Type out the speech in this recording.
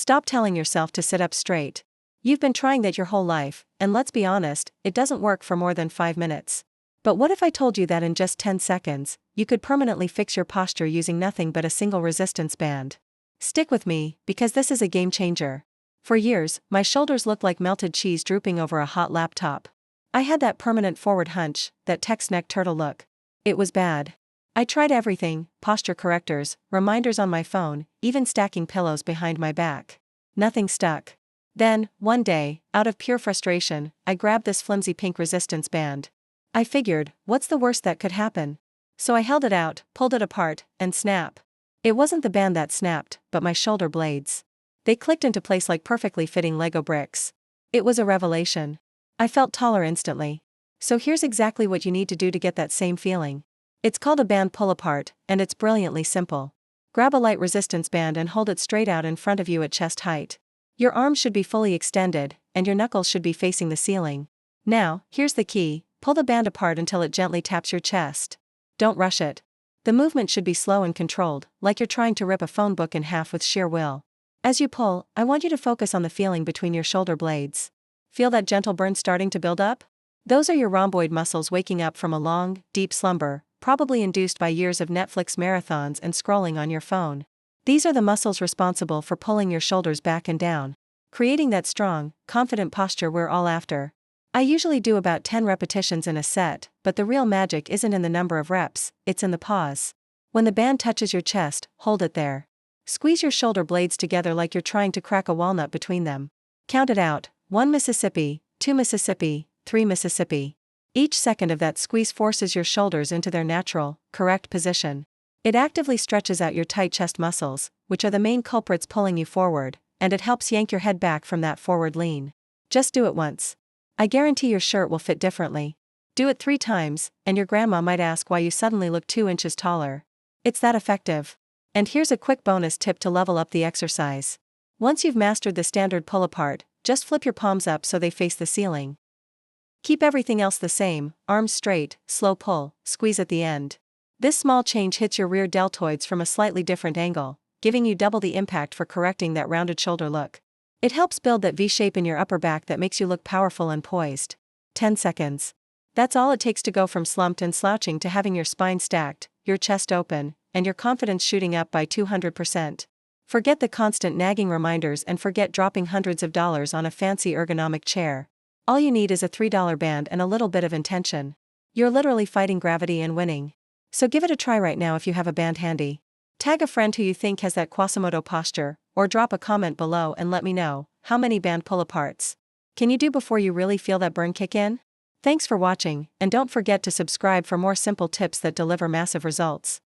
Stop telling yourself to sit up straight. You've been trying that your whole life, and let's be honest, it doesn't work for more than 5 minutes. But what if I told you that in just 10 seconds, you could permanently fix your posture using nothing but a single resistance band? Stick with me, because this is a game changer. For years, my shoulders looked like melted cheese drooping over a hot laptop. I had that permanent forward hunch, that text neck turtle look. It was bad. I tried everything: posture correctors, reminders on my phone, even stacking pillows behind my back. Nothing stuck. Then, one day, out of pure frustration, I grabbed this flimsy pink resistance band. I figured, what's the worst that could happen? So I held it out, pulled it apart, and snap. It wasn't the band that snapped, but my shoulder blades. They clicked into place like perfectly fitting Lego bricks. It was a revelation. I felt taller instantly. So here's exactly what you need to do to get that same feeling. It's called a band pull-apart, and it's brilliantly simple. Grab a light resistance band and hold it straight out in front of you at chest height. Your arms should be fully extended, and your knuckles should be facing the ceiling. Now, here's the key: pull the band apart until it gently taps your chest. Don't rush it. The movement should be slow and controlled, like you're trying to rip a phone book in half with sheer will. As you pull, I want you to focus on the feeling between your shoulder blades. Feel that gentle burn starting to build up? Those are your rhomboid muscles waking up from a long, deep slumber, probably induced by years of Netflix marathons and scrolling on your phone. These are the muscles responsible for pulling your shoulders back and down, creating that strong, confident posture we're all after. I usually do about 10 repetitions in a set, but the real magic isn't in the number of reps, it's in the pause. When the band touches your chest, hold it there. Squeeze your shoulder blades together like you're trying to crack a walnut between them. Count it out: 1 Mississippi, 2 Mississippi, 3 Mississippi. Each second of that squeeze forces your shoulders into their natural, correct position. It actively stretches out your tight chest muscles, which are the main culprits pulling you forward, and it helps yank your head back from that forward lean. Just do it once. I guarantee your shirt will fit differently. Do it 3 times, and your grandma might ask why you suddenly look 2 inches taller. It's that effective. And here's a quick bonus tip to level up the exercise. Once you've mastered the standard pull-apart, just flip your palms up so they face the ceiling. Keep everything else the same: arms straight, slow pull, squeeze at the end. This small change hits your rear deltoids from a slightly different angle, giving you double the impact for correcting that rounded shoulder look. It helps build that V shape in your upper back that makes you look powerful and poised. 10 seconds. That's all it takes to go from slumped and slouching to having your spine stacked, your chest open, and your confidence shooting up by 200%. Forget the constant nagging reminders and forget dropping hundreds of dollars on a fancy ergonomic chair. All you need is a $3 band and a little bit of intention. You're literally fighting gravity and winning. So give it a try right now if you have a band handy. Tag a friend who you think has that Quasimodo posture, or drop a comment below and let me know, how many band pull-aparts can you do before you really feel that burn kick in? Thanks for watching, and don't forget to subscribe for more simple tips that deliver massive results.